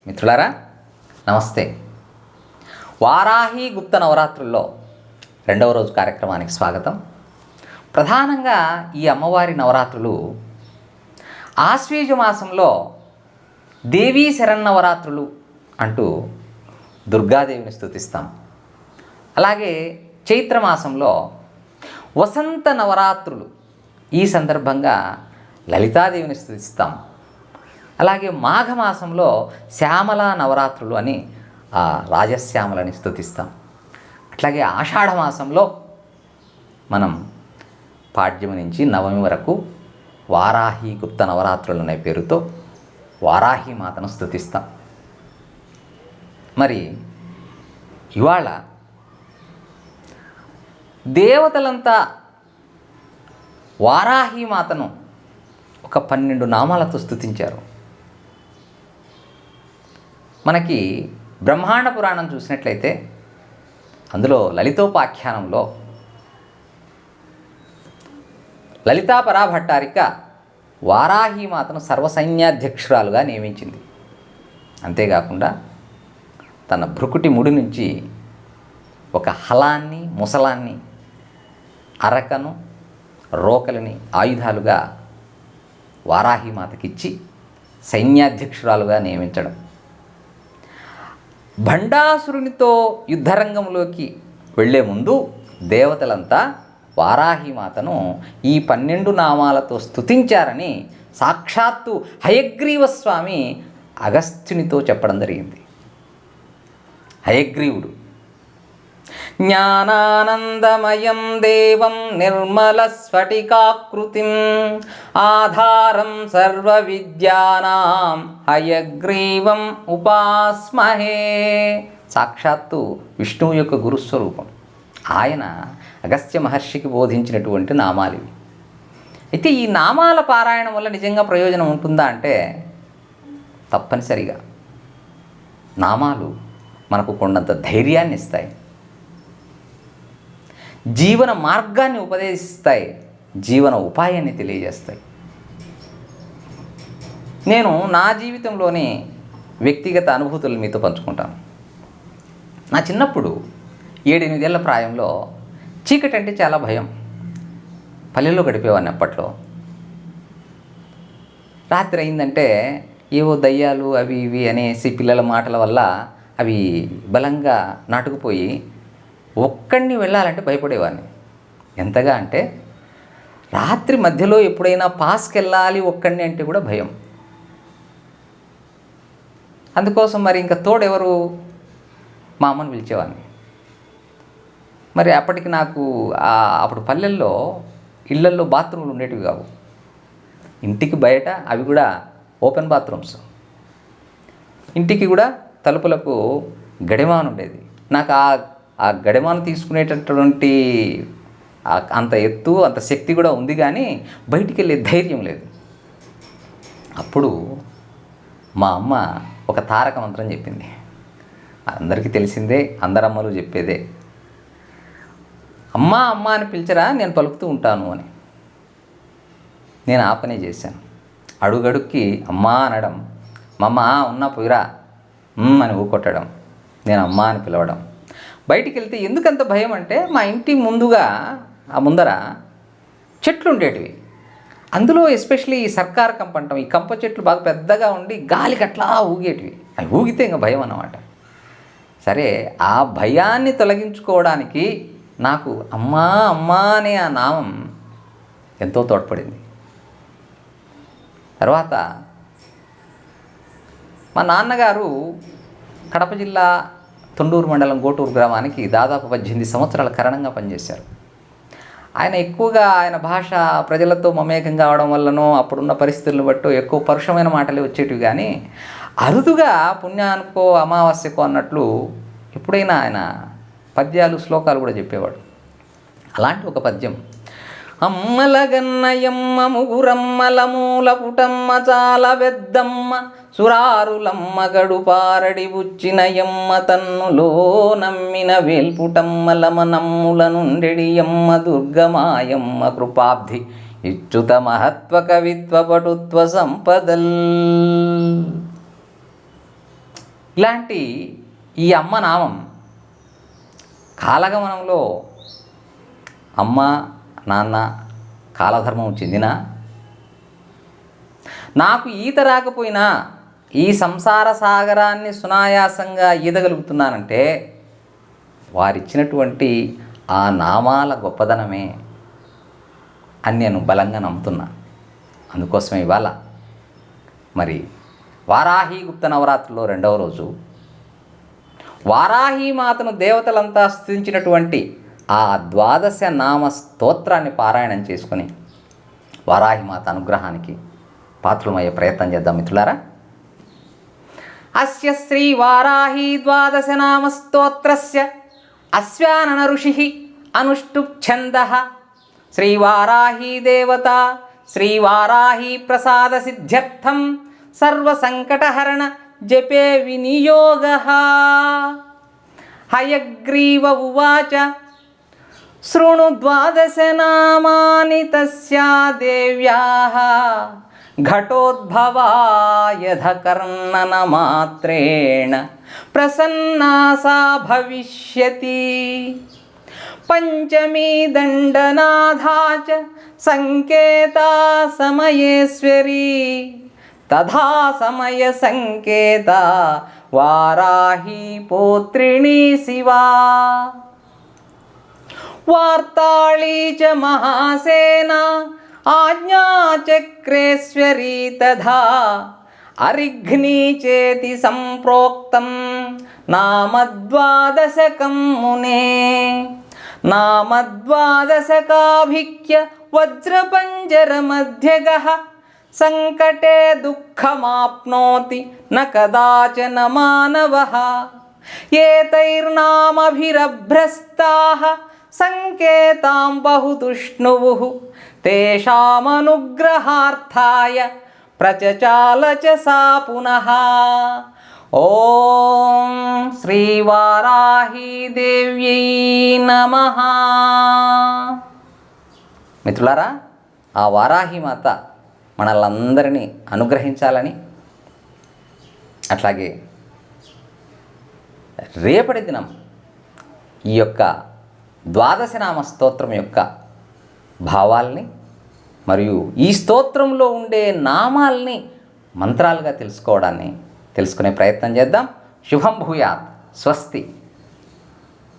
మిత్రులారా నమస్తే. వారాహి గుప్త నవరాత్రుల్లో రెండవ రోజు కార్యక్రమానికి స్వాగతం. ప్రధానంగా ఈ అమ్మవారి నవరాత్రులు ఆశ్వీజ మాసంలో దేవీ శరన్నవరాత్రులు అంటూ దుర్గాదేవిని స్తుతిస్తాం. అలాగే చైత్రమాసంలో వసంత నవరాత్రులు, ఈ సందర్భంగా లలితాదేవిని స్తుతిస్తాం. అలాగే మాఘమాసంలో శ్యామల నవరాత్రులు అని రాజశ్యామలని స్తుతిస్తాం. అట్లాగే ఆషాఢ మాసంలో మనం పాడ్యమి నుంచి నవమి వరకు వారాహి గుప్త నవరాత్రులు అనే పేరుతో వారాహి మాతను స్తుతిస్తాం. మరి ఇవాళ దేవతలంతా వారాహి మాతను ఒక 12 నామాలతో స్తుతించారు. మనకి బ్రహ్మాండ పురాణం చూసినట్లయితే అందులో లలితోపాఖ్యానంలో లలితా పరాభట్టారిక వారాహి మాతను సర్వసైన్యాధ్యక్షురాలుగా నియమించింది. అంతేకాకుండా తన భృకుటి ముడి నుంచి ఒక హలాన్ని, ముసలాన్ని, అరకను, రోకలిని ఆయుధాలుగా వారాహి మాతకిచ్చి సైన్యాధ్యక్షురాలుగా నియమించడం, భండాసురునితో యుద్ధరంగంలోకి వెళ్లే ముందు దేవతలంతా వారాహి మాతను ఈ 12 నామాలతో స్తుతించారని సాక్షాత్తు హయగ్రీవ స్వామి అగస్త్యునితో చెప్పడం జరిగింది. హయగ్రీవుడు జ్ఞానానందమయం దేవం నిర్మల స్ఫటికాకృతిం ఆధారం సర్వ విద్యానాం హయగ్రీవం ఉపాస్మహే. సాక్షాత్తు విష్ణువు యొక్క గురుస్వరూపం. ఆయన అగస్త్య మహర్షికి బోధించినటువంటి నామాలు ఇవి. అయితే ఈ నామాల పారాయణం వల్ల నిజంగా ప్రయోజనం ఉంటుందా అంటే తప్పనిసరిగా. నామాలు మనకు కొండంత ధైర్యాన్ని ఇస్తాయి, జీవన మార్గాన్ని ఉపదేశిస్తాయి, జీవన ఉపాయాన్ని తెలియజేస్తాయి. నేను నా జీవితంలోని వ్యక్తిగత అనుభూతులు మీతో పంచుకుంటాను. నా చిన్నప్పుడు 7-8 ఏళ్ల ప్రాయంలో చీకటి అంటే చాలా భయం. పల్లెల్లో గడిపేవాడిని. అప్పట్లో రాత్రి అయిందంటే ఏవో దయ్యాలు అవి ఇవి అనేసి పిల్లల మాటల వల్ల అవి బలంగా నాటుకుపోయి ఒక్కడిని వెళ్ళాలంటే భయపడేవాడిని. ఎంతగా అంటే రాత్రి మధ్యలో ఎప్పుడైనా పాస్కి వెళ్ళాలి ఒక్కడిని అంటే కూడా భయం. అందుకోసం మరి ఇంకా తోడెవరు, మా అమ్మని పిలిచేవాడిని. మరి అప్పటికి నాకు అప్పుడు పల్లెల్లో ఇళ్లల్లో బాత్రూమ్లు ఉండేటివి కావు. ఇంటికి బయట అవి కూడా ఓపెన్ బాత్రూమ్స్. ఇంటికి కూడా తలుపులకు గడిమాను ఉండేది. నాకు ఆ గడిమాను తీసుకునేటటువంటి అంత ఎత్తు, అంత శక్తి కూడా ఉంది, కానీ బయటికి వెళ్ళే ధైర్యం లేదు. అప్పుడు మా అమ్మ ఒక తారక మంత్రం చెప్పింది. అందరికీ తెలిసిందే, అందరమ్మలు చెప్పేదే. అమ్మా అమ్మ అని పిలిచరా, నేను పలుకుతూ ఉంటాను అని. నేను ఆ పనే చేశాను. అడుగడుక్కి అమ్మా అనడం, మమ్మ ఉన్నా పోయిరా అని ఊకొట్టడం, నేను అమ్మ అని పిలవడం. బయటికి వెళ్తే ఎందుకంత భయం అంటే మా ఇంటి ముందర చెట్లు ఉండేటివి. అందులో ఎస్పెషలీ ఈ సర్కార్ కంప అంటాం, ఈ కంప చెట్లు బాగా పెద్దగా ఉండి గాలికి అట్లా ఊగేటివి. అవి ఊగితే ఇంకా భయం అన్నమాట. సరే, ఆ భయాన్ని తొలగించుకోవడానికి నాకు అమ్మా అమ్మా అనే ఆ నామం ఎంతో తోడ్పడింది. తర్వాత మా నాన్నగారు కడప జిల్లా తొండూరు మండలం గోటూరు గ్రామానికి దాదాపు 18 సంవత్సరాల కారణంగా పనిచేశారు. ఆయన ఎక్కువగా ఆయన భాష ప్రజలతో మమేకం కావడం వల్లనో అప్పుడున్న పరిస్థితులను బట్టి ఎక్కువ పరుషమైన మాటలే వచ్చేటివి, కానీ అరుదుగా పుణ్యానికో అమావాస్యకో అన్నట్లు ఎప్పుడైనా ఆయన పద్యాలు, శ్లోకాలు కూడా చెప్పేవాడు. అలాంటి ఒక పద్యం, అమ్మలగన్నయమ్మ ముగురమ్మల మూల పుటమ్మ చాల వెద్దమ్మ సురారులమ్మ గడుపారడి బుచ్చినయమ్మ తన్నులో నమ్మిన వేల్పుటమ్మలమ నమ్ముల నుండెడియమ్మ దుర్గమాయమ్మ కృపాబ్ధి ఇచ్చుత మహత్వ కవిత్వ పటుత్వ సంపదల్. ఇలాంటి ఈ అమ్మ నామం కాలగమనంలో అమ్మ నాన్న కాలధర్మం చెందిన నాకు ఈత రాకపోయినా ఈ సంసార సాగరాన్ని సునాయాసంగా ఈదగలుగుతున్నానంటే వారిచ్చినటువంటి ఆ నామాల గొప్పదనమే అని నేను బలంగా నమ్ముతున్నా. అందుకోసమే ఇవాళ మరి వారాహి గుప్త నవరాత్రిలో 2వ రోజు వారాహి మాతను దేవతలంతా స్తుతించినటువంటి ఆ 12 నామ స్తోత్రాన్ని పారాయణం చేసుకొని వారాహి మాత అనుగ్రహానికి పాత్రమయ్యే ప్రయత్నం చేద్దాం మిత్రులారా. అస్య శ్రీ వారాహి 12 నామ స్తోత్రస్య అశ్వానన ఋషి అనుష్టుప్ ఛందః శ్రీవారాహీ దేవత శ్రీవారాహీ ప్రసాద సిద్ధ్యర్థం సర్వసంకటహరణ జపే వినియోగః. హయగ్రీవ ఉవాచ శృణు 12 నామాని తస్యా దేవ్యాః ఘటోద్భవాయధ కర్ణన మాత్రేణ ప్రసన్నా సా భవిష్యతి. పంచమీ దండనాథా చ సంకేతా సమయేశ్వరీ తథా సమయ సంకేత వారాహి పౌత్రిణీ శివా. వార్తాళీ చ మహాసేనా ఆజ్ఞాచక్రేశ్వరీ తథా అరిఘ్నీ చేతి సంప్రోక్తం నామ12 మునే. నామ12 వజ్రపంజరమధ్యగః సంకటే దుఃఖమాప్నోతి న కదాచన మానవః. ఏతైర్నామభిరభ్రస్తాః సంకేతాం బహుతుష్ణువుః తేషామనుగ్రహార్థాయ ప్రచచాల చ సా పునః. ఓం శ్రీ వారాహీ దేవ్యై నమః. మిత్రులారా, ఆ వారాహి మాత మనల్నందరినీ అనుగ్రహించాలని, అట్లాగే రేపటి దినం ఈ యొక్క 12 నామ స్తోత్రం యొక్క భావాల్ని మరియు ఈ స్తోత్రంలో ఉండే నామాల్ని మంత్రాలుగా తెలుసుకునే ప్రయత్నం చేద్దాం. శుభం భూయాత్. స్వస్తి.